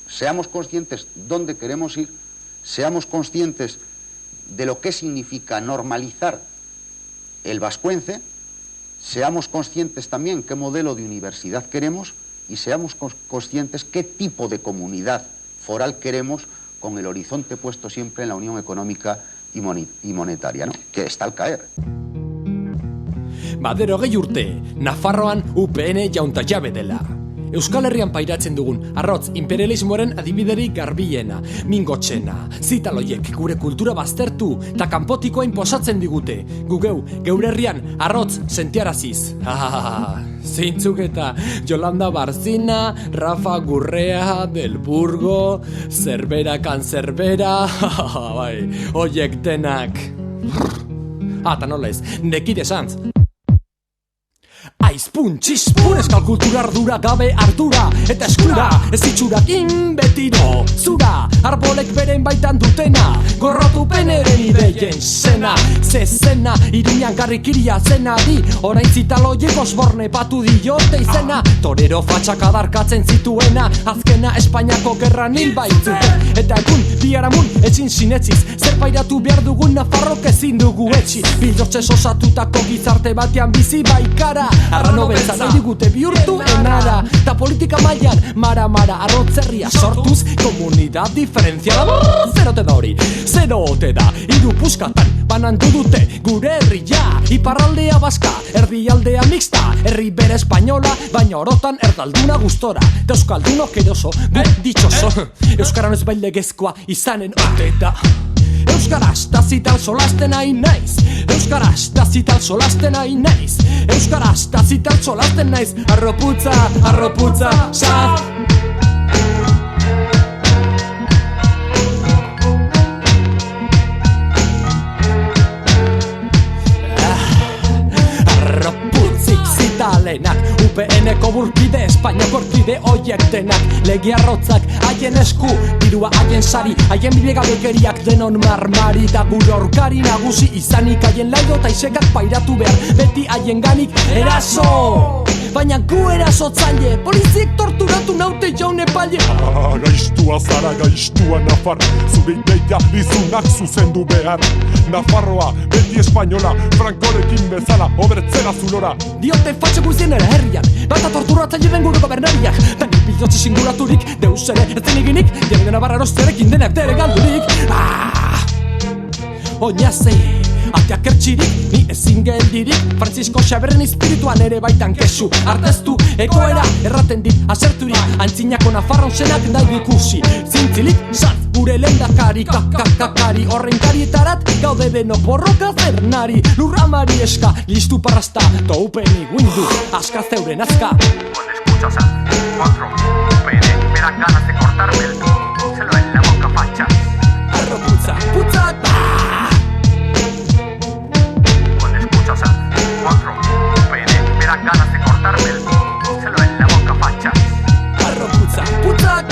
seamos conscientes dónde queremos ir, seamos conscientes de lo que significa normalizar el vascuence, seamos conscientes también qué modelo de universidad queremos y seamos conscientes qué tipo de comunidad foral queremos, con el horizonte puesto siempre en la Unión Económica y Monetaria, ¿no? Que está al caer. Badero gehi urte, Nafarroan UPN jaunta jabe dela. Euskal Herrian pairatzen dugun arrotz imperialismoaren adibiderik garbiena, mingotxena, zitaloiek gure kultura baztertu eta kanpotikoa inposatzen digute. Geure herrian arrotz sentiaraziz. Zeintzuk eta Yolanda Barzina, Rafa Gurrea, Del Burgo, Zerbera Kanzerbera, bai, oiek denak. Eta nola ez, nekide santz. Aizpun, txispun, eskal kultura ardura gabe ardura eta eskura, ez itxurakin betiro zura, arbolek beren baitan dutena, gorrotu peneren ideien zena, zezena, Iruñan garrikiria zena di, orain zitaloiek Osborne batu diote izena, torero fatxak adarkatzen zituena, azkena Espainiako gerran hil baitzuten, eta egun, biharamun, etxin sinetziz, zer pairatu behar dugun Nafarrok ezin dugu etxi, bildortzez osatutako gizarte batean bizi baikara, arrano beltza nahi digute bihurtu enara, ta politika mailan mara arrotzerria sortuz, komunidad diferentziala, zerote da hori, zerote da, hiru puskatan banandu dute gure herria, iparraldea baska, erdialdea mixta, herri bere espainola, baina orotan erdalduna gustora, eta euskaldunok eroso, ditxoso, euskaran ez bailegezkoa izanen ote da. Euskaraz tazital solasten hain naiz, euskaraz tazital solasten hain naiz, euskaraz tazital solasten naiz, arroputza, saf. Arroputzik zitalenak, UPN-eko burkide, Espainiako orkide oiek denak, legi arrotzak, haien esku, dirua haien sari, haien bidegabekeriak denon marmari, da gure orkari nagusi izanik, haien laido eta isekak pairatu behar, beti haien ganik eraso. Baina gu erasotzaile, poliziek torturatu naute jaun epaile. Gaiztua zara, gaiztua Nafar, zure ideia dizunak zuzendu behar. Nafarroa, beti espainola, Frankorekin bezala, obertzera zulora. Diote fatxe guztien ere herrian, bata torturatzaile den gure gobernariak, denik bildotze singuraturik, deus ere ertzen eginik, jaren Navarra erosterekin denak dere galdurik. Oinazei, ateak ertxirik, ni ezin geldirik, Francisco Xaberren espirituan ere baitan kesu, arteztu, egoera, erraten dit, aserturik, antzinako Nafarron zenak nahi ikusi, zintzilik, zat, gure lendakari, kakakakari, horren karietarat, gaude deno borroka zernari, lurramari eska, listu parrasta, toupeni guindu, aska zeuren azka. Cuando escuchas a 4 UPN, me dan ganas de cortarme el celo en la boca, fachas. Arroputza, putzak, Cuando escuchas a 4 UPN, me dan ganas de cortarme el celo en la boca, fachas. arroputza, putzak,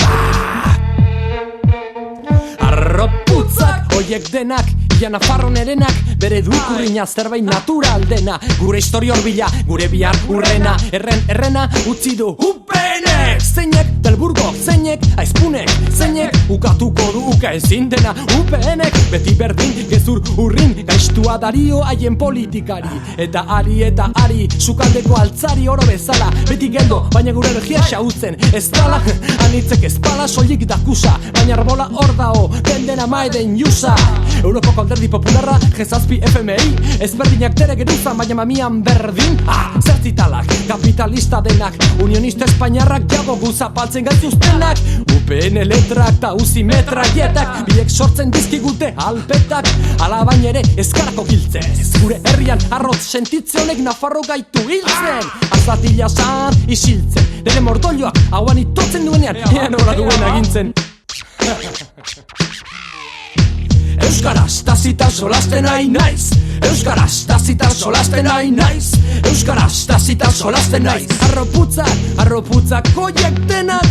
arroputzak, oiek denak, ia Nafarron erenak, bere duikurriña zerbait natural dena, gure historia horbila, gure bihar urrena, errena, utzi du UPN-ek, zeinek, Del Burgo, zeinek, Aizpunek, zeinek, ukatuko du uka ezin dena, UPN-ek, beti berdin, gezur urrin, gaiztua dario haien politikari, eta ari, sukaldeko altzari oro bezala, beti geldo, baina gure energia xautzen, ez dala, anitzek ezpala soilik dakusa, baina arbola hor dao, dena maeden jusa, Europako alderdi popularra, G7 FMI, ezberdinak dere geruza, baina mamian berdin, zertzitalak, kapitalista denak, unionista espainiarrak jago guzapaltzen gaituztenak, UPN letrak ta uzi metraietak, biek sortzen dizkigute alpetak, ala baina ere ezkarako giltzez, gure herrian arrotz sentitze honek Nafarro gaitu hiltzen, azatila zan isiltzen, nire mordoioak hauan itotzen duenean, ean horra duen agintzen. Euskaraz tazitan solasten hain naiz, euskaraz tazitan solasten hain naiz, euskaraz tazitan solasten naiz, arroputzak koiek denak,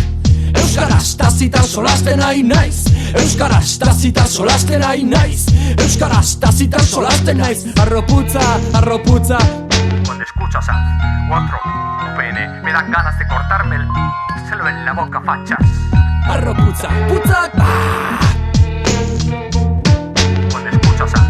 euskaraz tazitan solasten hain naiz, euskaraz tazitan solasten hain naiz, euskaraz tazitan solasten naiz, arroputza. Cuando escuchas a 4 UPN, me dan ganas de cortarme el celo en la boca, fachas. arro putzak, putzak, Cuando escuchas a